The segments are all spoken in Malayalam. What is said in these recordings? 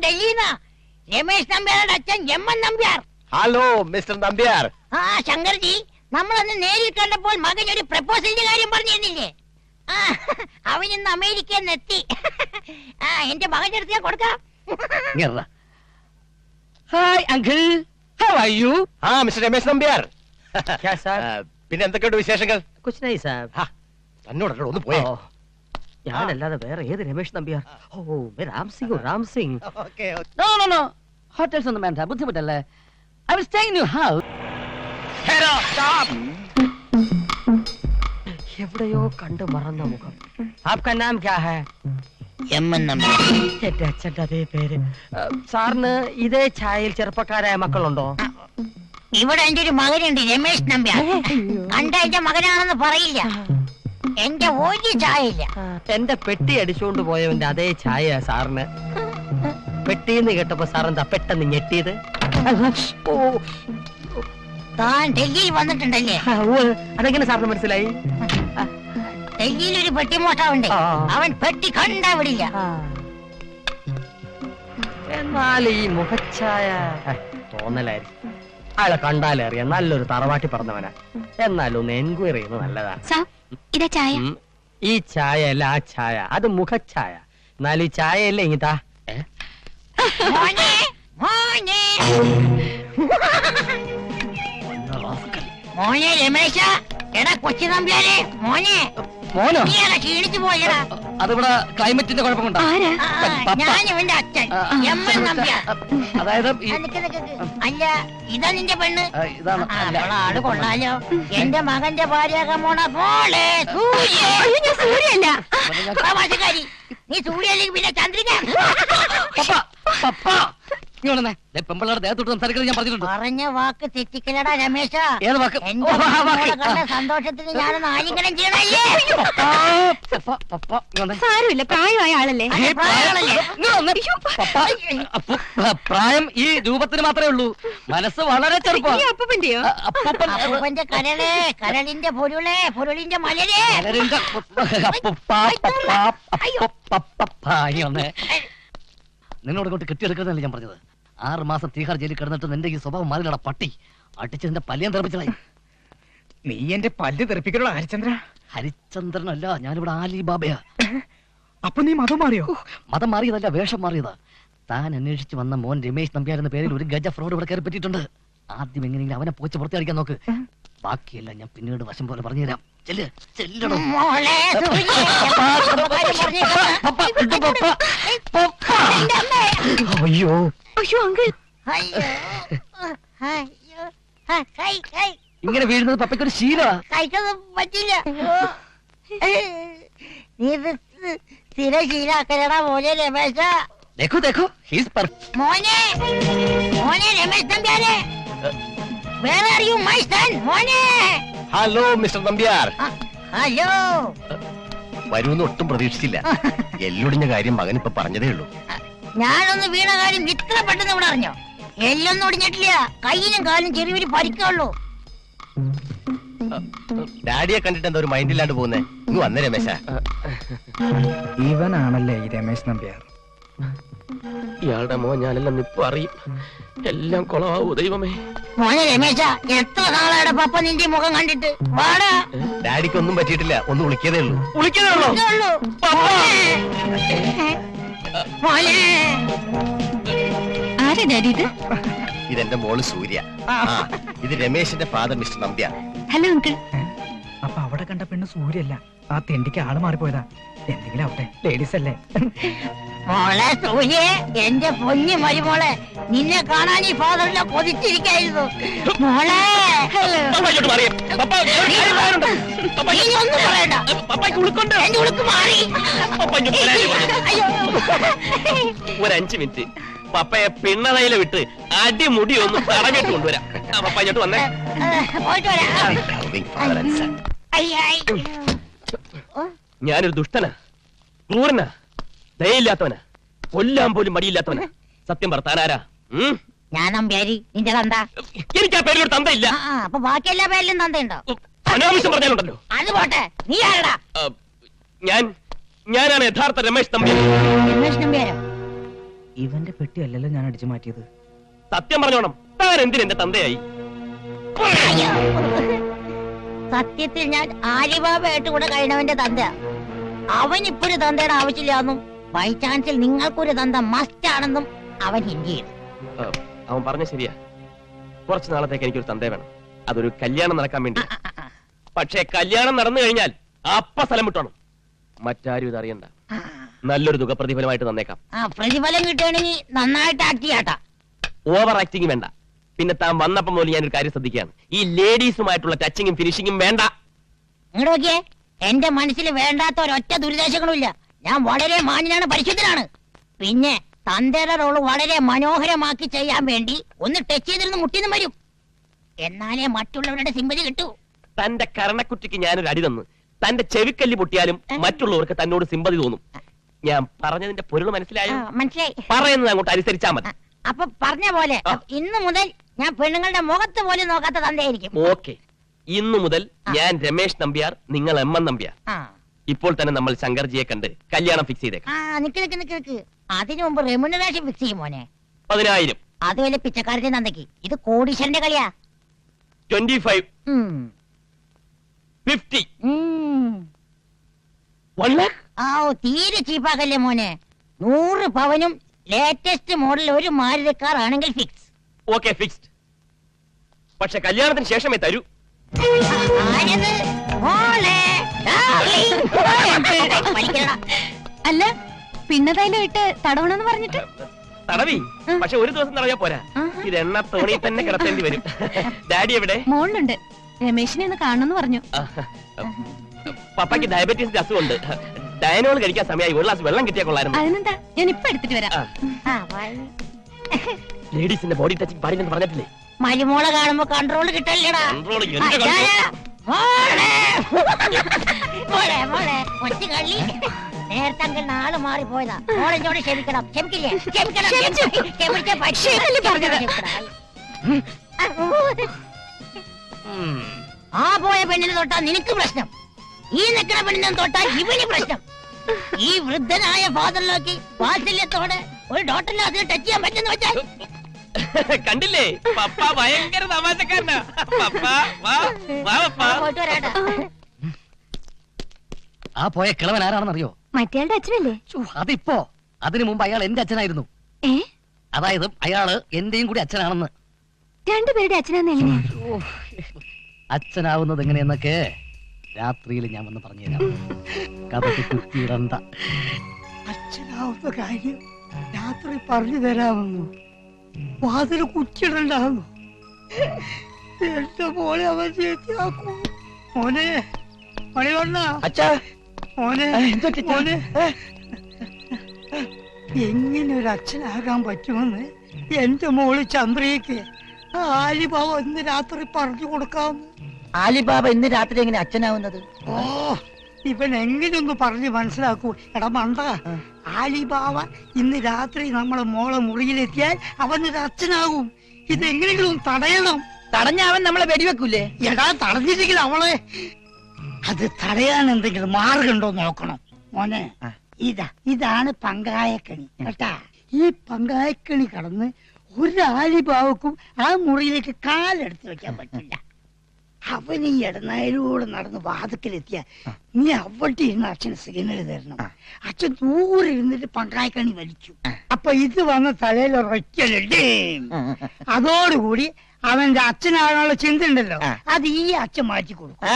ഡൽഹിന്നാ. രമേശ് നമ്പ്യാരുടെ അച്ഛൻ എമ്മൻ നമ്പ്യാർ. Hello mister Nambiar. ശങ്കർജി, നമ്മളന്ന് നേരിൽ കണ്ടപ്പോൾ മകൻ ഒരു പ്രപ്പോസലിന്റെ കാര്യം പറഞ്ഞിരുന്നില്ലേ? അവനിന്ന് അമേരിക്കയിൽ നിന്ന് എത്തി. എന്റെ മകന്റെ അടുത്ത് ഞാൻ കൊടുക്കാം. Hi uncle, how are you? Mister Ramesh Nambiar. क्या साहब? പിന്നെ എന്തൊക്കെയുണ്ട് വിശേഷങ്ങൾ? कुछ नहीं साहब. തന്നോടല്ലോ ഒന്ന് പോയേ. ഞാനല്ലാതെ വേറെ ഏത് രമേശ് നമ്പ്യാർ? ഓ Ram Singh, Ram Singh. Okay. No no no, hotels ഒന്നും വേണ്ട, ബുദ്ധിമുട്ടല്ലേ. I will stay in your house. എവിടെയോ കണ്ടു മറന്ന മുഖം. आपका नाम क्या है? എമ്മൻ നമ്പ്യാർ. എന്റെ അച്ഛന്റെ അതേ പേര്. സാറിന് ഇതേ ഛായയിൽ ചെറുപ്പക്കാരായ മക്കളുണ്ടോ? ഇവിടെ എന്റെ ഒരു മകനുണ്ട്, രമേശ് നമ്പ്യാർ. കണ്ട എന്റെ മകനാണെന്ന് പറയില്ല. എന്റെ ഒരു ചായയില്ല. എന്റെ പെട്ടി അടിച്ചുകൊണ്ട് പോയവന്റെ അതേ ഛായ സാറിന്. പെട്ടിന്ന് കേട്ടപ്പോ സാറെന്താ പെട്ടെന്ന് ഞെട്ടിയത്? താൻ ഡൽഹിയിൽ വന്നിട്ടുണ്ടല്ലേ? അതെങ്ങനെ സാറിന് മനസ്സിലായി? ഡൽഹിയിൽ ഒരു പെട്ടി മോഷ്ടാവുണ്ട്. അവൻ പെട്ടി കണ്ടാ വിടില്ല. എന്നാൽ ഈ മുഖച്ഛായ തോന്നലായിരിക്കും. അയാളെ കണ്ടാലേ അറിയാം നല്ലൊരു തറവാട്ടി പറഞ്ഞവനാ. എന്നാലും ഒന്ന് എൻക്വയറി ചെയ്യുന്നത് നല്ലതാ. ഈ ചായ അല്ല ആ ചായ, അത് മുഖച്ഛായ. എന്നാൽ ഈ ചായ അല്ലേ ഇങ്ങിതാ. മോനെ രമേശ, എടാ കൊച്ചു നമ്പ്യാരെ, മോനെ. മോനോ? ക്ഷീണിച്ചു പോയടാ. അതിവിടെ ക്ലൈമറ്റിന്റെ കുഴപ്പം കൊണ്ടാ. ഞാൻ ഇവന്റെ അച്ഛൻ എമ്മൻ നമ്പ്യാർ. അതായത് അല്ല, ഇതാ നിന്റെ പെണ്ണ്. ഇതാണ് ആള് കൊള്ളാലോ. എന്റെ മകന്റെ ഭാര്യ മോണ പോലെ. സൂര്യല്ല പ്രവാസക്കാരി. നീ സൂര്യല്ലെങ്കിൽ പിന്നെ ചന്ദ്രിക. പെമ്പിള്ളേരുടെ ദേഹത്തോട്ട് സംസാരിക്കുന്നത് ഞാൻ പറഞ്ഞിട്ടുണ്ട്. പറഞ്ഞ വാക്ക് തെറ്റിക്കലടാ രമേശ. ഏത് വാക്ക്? കണ്ട സന്തോഷത്തിന് ഞാനൊന്ന് ആലിംഗനം ചെയ്യണല്ലേ? സാരമില്ല, പ്രായമായ ആളല്ലേ. പ്രായം ഈ രൂപത്തിന് മാത്രമേ ഉള്ളൂ, മനസ്സ് വളരെ ചെറുപ്പം. അപ്പൂപ്പന്റെയോ? അപ്പൂപ്പന്റെ കരളേ, കരളിന്റെ പൊരുളേ, പൊരുളിന്റെ മലരേ. നിന്നോട് കൊണ്ട് കെട്ടിയെടുക്കുന്നതല്ലേ ഞാൻ പറഞ്ഞത്. 6 മാസം തീഹാർ ജയിലിൽ കിടന്നിട്ട് നിന്റെ ഈ സ്വഭാവം മാറിലട പട്ടി. അടിച്ച് നിന്റെ പല്ലിയാൻ തെറിപ്പിച്ചതായി. നീ എന്റെ പല്ല് തെറിപ്പിക്കണോ ഹരിചന്ദ്ര? ഹരിചന്ദ്രനല്ല, ഞാനിവിടെ ആലിബാബയാ. അപ്പൊ നീ മതം മാറിയോ? മതം മാറിയതല്ല, വേഷം മാറിയതാ. താൻ അന്വേഷിച്ച് വന്ന മോൻ രമേശ് നമ്പ്യാർ എന്ന പേരിൽ ഒരു ഗജ ഫ്രോഡ് ഇവിടെ കയറി പറ്റിയിട്ടുണ്ട്. ആദ്യം എങ്ങനെയെങ്കിലും അവനെ പോച്ച് പുറത്തടിക്കാൻ നോക്ക്. ബാക്കിയെല്ലാം ഞാൻ പിന്നീട് വശം പോലെ പറഞ്ഞുതരാം. ചെല്ലടോ. അയ്യോ അങ്കിൾ, ഇങ്ങനെ വീഴുന്നത് പപ്പയ്ക്കൊരു ശീലമാ. കഴിക്കൊന്നും പറ്റില്ല. നീ സ്ഥിര ശീലാക്കലടാ മോനെ രമേശ. देखो देखो, he is perfect. മോനെ, മോനെ രമേശ് നമ്പ്യാരെ. Where are you my son? മോനെ. Hello mister Nambiar. ഹലോ. വരുമെന്ന് ഒട്ടും പ്രതീക്ഷിച്ചില്ല. എല്ലൊടിഞ്ഞ കാര്യം മകൻ ഇപ്പൊ പറഞ്ഞതേ ഉള്ളൂ. ഞാനൊന്ന് വീണ കാര്യം ഇത്ര പെട്ടെന്ന് ഇവിടെ അറിഞ്ഞോ? എല്ലൊന്നും ഒടിഞ്ഞിട്ടില്ല, കയ്യിലും കാലും ചെറിയൊരു പരിക്കുള്ളൂ. ഡാഡിയെ കണ്ടിട്ട് എന്താ ഒരു മൈൻഡില്ലാണ്ട് പോകുന്നേ? ഇങ്ങ് വന്നേ രമേശ. ഇവനാണല്ലേ ഈ രമേശ് നമ്പ്യാർ? ഇയാളുടെ മോൻ ഞാനെല്ലാം ഇപ്പൊ അറിയും. എല്ലാം കൊളമാവൂ ദൈവമേ. മോനെ രമേശ, എത്ര നാളായുടെ പപ്പ നിന്റെ മുഖം കണ്ടിട്ട്. വാടാ. ഡാഡിക്ക് ഒന്നും പറ്റിയിട്ടില്ല, ഒന്ന് വിളിക്കതേ ഉള്ളൂ. ആരാ ഡാഡി ഇത്? ഇതെന്റെ മോള് സൂര്യ. ഇത് രമേശിന്റെ father mister Nambiar. Hello uncle. അപ്പൊ അവിടെ കണ്ട പെണ്ണ് സൂര്യല്ല, ആ തെണ്ടിക്ക് ആള് മാറിപ്പോയതാ. എന്തെങ്കിലും ആവട്ടെ, ലേഡീസ് അല്ലേ. മോളെ സൂര്യ, എന്റെ പൊന്നു മരുമോളെ, നിന്നെ കാണാൻ ഈ ഫാദറിനെ കൊതിച്ചിരിക്കായിരുന്നു. മോളെ ഒന്നും പറയണ്ട, എന്റെ ഉളുക്ക് മാറി. ഒരു 5 മിനിറ്റ് പപ്പയെ പിണ്ണതയില് വിട്ട് അടിമുടി ഒന്ന് തടവിട്ട് കൊണ്ടുവരാം. പപ്പ ഇങ്ങോട്ട് വന്നേ. പോയിട്ട് വരാം. ഞാനൊരു ദുഷ്ടനാ, ക്രൂരനാ, ദയയില്ലാത്തവനാ, കൊല്ലാൻ പോലും മടിയില്ലാത്തവനാ. സത്യം പറത്താനാരാ? ഞാൻ നമ്പ്യാരി, നിന്റെ തന്ത. എനിക്ക് ആ പേരിലൊരു തന്തയില്ല. അപ്പൊ ബാക്കി എല്ലാ പേരിലും തന്തയുണ്ടോ? അനാവശ്യം പറഞ്ഞാലുണ്ടല്ലോ. അത് പോട്ടെ, നീ ആരടാ? ഞാനാണ് യഥാർത്ഥ രമേശ് നമ്പ്യാർ. രമേശ് നമ്പ്യാരോ? ഇവന്റെ പെട്ടി അല്ലല്ലോ ഞാൻ അടിച്ചു മാറ്റിയത്. സത്യം പറഞ്ഞോണം, താൻ എന്തിനെന്റെ തന്തയായി? അയ്യോ. സത്യത്തിൽ ഞാൻ ആലിബാബയായിട്ട് കൂടെ കഴിഞ്ഞവന്റെ തന്ത. അവനിപ്പൊരു തന്തയുടെ ആവശ്യമില്ലാന്നും ബൈ ചാൻസിൽ നിങ്ങൾക്കൊരു തന്ത മസ്റ്റ് ആണെന്നും അവൻ ഹിന്ദി ചെയ്തു. അവൻ പറഞ്ഞ ശരിയാ. കുറച്ചു നാളത്തേക്ക് എനിക്കൊരു തന്തേ വേണം. അതൊരു കല്യാണം നടക്കാൻ വേണ്ടി. പക്ഷേ കല്യാണം നടന്നു കഴിഞ്ഞാൽ അപ്പ സ്ഥലം വിട്ടോണം. മറ്റാരും ഇത് അറിയണ്ട. നല്ലൊരു തുക പ്രതിഫലമായിട്ട് തന്നേക്കാം. പ്രതിഫലം കിട്ടുകയാണെങ്കിൽ നന്നായിട്ട് ആക്ട് ചെയ്യാട്ടാ. ഓവർ ആക്ടിങ് വേണ്ട. പിന്നെ താൻ വന്നപ്പം മുതൽ ഞാനൊരു കാര്യം ശ്രദ്ധിക്കുകയാണ്. ഈ ലേഡീസുമായിട്ടുള്ള ടച്ചിങ്ങും ഫിനിഷിങ്ങും വേണ്ട. ഇങ്ങോട്ട് നോക്കിയേ, എന്റെ മനസ്സിൽ വേണ്ടാത്ത ഒരൊറ്റ ദുരിദേശങ്ങളും ഇല്ല. ഞാൻ വളരെ മാന്യനാണ്, പരിശുദ്ധനാണ്. പിന്നെ തന്തയുടെ റോള് വളരെ മനോഹരമാക്കി ചെയ്യാൻ വേണ്ടി ഒന്ന് ടച്ച് ചെയ്തിരുന്ന് മുട്ടിന്നും വരും. എന്നാലേ മറ്റുള്ളവരുടെ സിമ്പതി കിട്ടൂ. തന്റെ കരണക്കുറ്റിക്ക് ഞാനൊരു അടി തന്നു. തന്റെ ചെവിക്കല്ലി പൊട്ടിയാലും മറ്റുള്ളവർക്ക് തന്നോട് സിമ്പതി തോന്നും. ഞാൻ പറഞ്ഞതിന്റെ പൊരുൾ മനസ്സിലായോ? മനസ്സിലായി. പറയുന്നത് അങ്ങോട്ട് അനുസരിച്ചാ മതി. അപ്പൊ പറഞ്ഞ പോലെ ഇന്നു മുതൽ ഞാൻ പെണ്ണുങ്ങളുടെ മുഖത്ത് പോലും നോക്കാത്ത തന്തയായിരിക്കും. ഓക്കെ, ഇന്നു മുതൽ ഞാൻ രമേശ് നമ്പ്യാർ, നിങ്ങൾ എം.എൻ. നമ്പ്യാർ. ഇപ്പോൾ തന്നെ നമ്മൾ ശങ്കർജിയെ കണ്ട് കല്യാണം ഫിക്സ് ചെയ്തേക്കാം. നിക്ക്. അതിനു മുമ്പ് റെമ്യൂണറേഷൻ ഫിക്സ് ചെയ്യും മോനെ. 10,000. അത് വല്ല പിച്ചക്കാരത്തെ നന്ദയ്ക്ക്. ഇത് കോടീശ്വരന്റെ കളിയാ. 25, 50, 1 lakh. തീരെ ചീപ്പാക്കല്ലേ മോനെ. 100 പവനും ലേറ്റസ്റ്റ് മോഡൽ ഒരു മാരുതി കാർ ആണെങ്കിൽ ഫിക്സ്. Okay, fixed. പക്ഷെ കല്യാണത്തിന് ശേഷമേ തരൂ. അല്ല, പിന്നതയിലും ഇട്ട് തടവണമെന്ന് പറഞ്ഞിട്ട് തടവി. പക്ഷെ ഒരു ദിവസം തടവിയാ പോരാ, ഇത് എണ്ണ തോണി തന്നെ കിടത്തേണ്ടി വരും. ഡാഡി എവിടെ? മോളിലുണ്ട്. രമേശിനെ ഒന്ന് കാണണമെന്ന് പറഞ്ഞു. പപ്പയ്ക്ക് ഡയബറ്റീസിന്റെ അസുഖമുണ്ട്. ഡയനോൾ കഴിക്കാൻ സമയമായി. ഒരു ഗ്ലാസ് വെള്ളം കിട്ടിയാ കൊള്ളായിരുന്നു. അതിനെന്താ, ഞാൻ ഇപ്പൊ എടുത്തിട്ട് വരാം. ലേഡീസിന്റെ ബോഡി ടച്ചിങ് പാടില്ലെന്ന് പറഞ്ഞിട്ടില്ലേ? മരുമോളെ കാണുമ്പോ കൺട്രോൾ കിട്ടല്ലേടാ. മോളെ കൊച്ചു കള്ളി. നേരത്തെ അങ്കിൾ നാള് മാറിപ്പോയതാ. മോളെന്നോട് ക്ഷമിക്കണം. ക്ഷമിക്കില്ലേ? ആ പോയ പെണ്ണിനെ തൊട്ടാ നിനക്ക് പ്രശ്നം. ഈ നിൽക്കണ പെണ്ണിനെ തൊട്ടാ ഇവന് പ്രശ്നം. ഈ വൃദ്ധനായ ഫാദറിലേക്ക് വാത്സല്യത്തോടെ ഒരു ഡോട്ടറിനെ അതിന് ടച്ച് ചെയ്യാൻ പറ്റുന്ന വെച്ചാൽ കണ്ടില്ലേ, പപ്പ ഭയങ്കര തമാശക്കാരനാ. പപ്പ വാ പപ്പ. പോയിട്ട് വരാട്ടാ. ആ പോയ കിളവൻ ആരാണെന്നറിയോ? മറ്റേയാളുടെ അച്ഛനല്ലേ? അതിപ്പോ. അതിനു മുമ്പ് അയാൾ എന്റെ അച്ഛനായിരുന്നു. അതായത് അയാള് എന്റെയും കൂടി അച്ഛനാണെന്ന്. രണ്ടുപേരുടെ അച്ഛനാന്ന് എങ്ങനെയാ? അച്ഛനാവുന്നത് എങ്ങനെയെന്നൊക്കെ രാത്രിയിൽ ഞാൻ വന്ന് പറഞ്ഞുതരാം. കഥക്ക് കുത്തിയിടണ്ട. അച്ഛനാവുന്ന കാര്യം രാത്രി പറഞ്ഞു തരാമെന്നു. വാതില് കുറ്റിയിടണ്ടാകുന്നു. എന്റെ മോളെ അവൻ ചേച്ചിയാക്കും. മോനെ മണിവണ്ണ, മോനെ മോനെ, എങ്ങനെ ഒരു അച്ഛനാകാൻ പറ്റുമെന്ന് എന്റെ മോള് ചന്ദ്രയ്ക്ക് ആലിബാബ ഇന്ന് രാത്രി പറഞ്ഞു കൊടുക്കാമെന്ന്. ആലിബാബ ഇന്ന് രാത്രി എങ്ങനെ അച്ഛനാവുന്നത്? ഓ, ഇവൻ എങ്ങനെയൊന്ന് പറഞ്ഞ് മനസ്സിലാക്കൂ. എടാ മണ്ട, ആലിബാബ ഇന്ന് രാത്രി നമ്മളെ മോളെ മുറിയിലെത്തിയാൽ അവനൊരു അച്ഛനാകും. ഇതെങ്ങനെയെങ്കിലും തടയണം. തടഞ്ഞ അവൻ നമ്മളെ വെടിവെക്കൂലേ? എടാ, തടഞ്ഞിരിക്കില്ല അവളെ. അത് തടയാൻ എന്തെങ്കിലും മാർഗമുണ്ടോ നോക്കണം മോനെ. ഇതാണ് പങ്കായക്കണി കേട്ടാ. ഈ പങ്കായക്കണി കടന്ന് ഒരു ആലിബാവക്കും ആ മുറിയിലേക്ക് കാലെടുത്ത് വെക്കാൻ പറ്റില്ല. അവൻ ഈ ഇടനായലൂടെ നടന്ന് വാതിക്കലെത്തിയ നീ അവിടെ ഇരുന്ന് അച്ഛന് സിഗ്നൽ തരണം. അച്ഛൻ ദൂരെ ഇരുന്നിട്ട് പങ്കായക്കണി വലിക്കും. അപ്പൊ ഇത് വന്ന തലയിൽ ഒരൊറ്റലേ. അതോടുകൂടി അവന്റെ അച്ഛനാകാനുള്ള ചിന്ത ഉണ്ടല്ലോ, അത് ഈ അച്ഛൻ മാറ്റി കൊടുക്കും.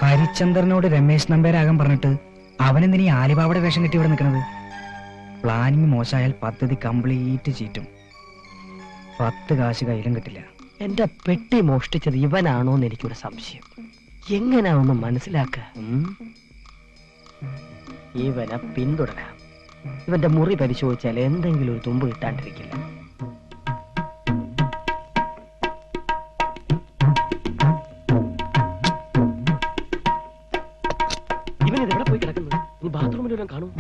ഹരിചന്ദ്രനോട് രമേശ് നമ്പേരാകാൻ പറഞ്ഞിട്ട് അവനെന്തിനീ ആലിബാബയുടെ വേഷം കെട്ടി ഇവിടെ നിൽക്കുന്നത്? പ്ലാനിങ് മോശമായാൽ പദ്ധതി കംപ്ലീറ്റ് ചീറ്റും. 10 കാശ് കയ്യിലും കിട്ടില്ല. എന്റെ പെട്ടി മോഷ്ടിച്ചത് ഇവനാണോന്ന് എനിക്കൊരു സംശയം. എങ്ങനെയാ ഒന്ന് മനസ്സിലാക്ക. ഇവനെ പിന്തുടരാം. ഇവന്റെ മുറി പരിശോധിച്ചാൽ എന്തെങ്കിലും ഒരു തുമ്പ് കിട്ടാണ്ടിരിക്കില്ല. ഇവനിത് എവിടെ പോയി കിടക്കുന്നത്? ഇനി ബാത്റൂമിൽ വരാൻ കാണും.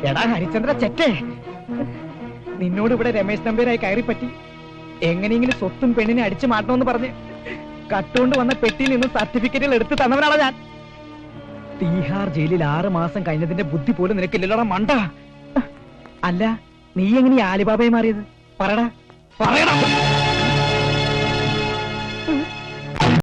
എടാ ഹരിചന്ദ്ര ചെറ്റേ, നിന്നോട് ഇവിടെ രമേശ് നമ്പേരായി കയറിപ്പറ്റി എങ്ങനെയെങ്കിലും സ്വത്തും പെണ്ണിനെ അടിച്ചു മാറ്റണമെന്ന് പറഞ്ഞ് കട്ടുകൊണ്ട് വന്ന പെട്ടിയിൽ നിന്ന് സർട്ടിഫിക്കറ്റുകൾ എടുത്ത് തന്നവനാണ് ഞാൻ. തീഹാർ ജയിലിൽ 6 മാസം കഴിഞ്ഞതിന്റെ ബുദ്ധി പോലും നിനക്കില്ലല്ലോടാ മണ്ട. അല്ല, നീ എങ്ങനെ ആലിബാബയെ മാറിയത്? പറയടാ.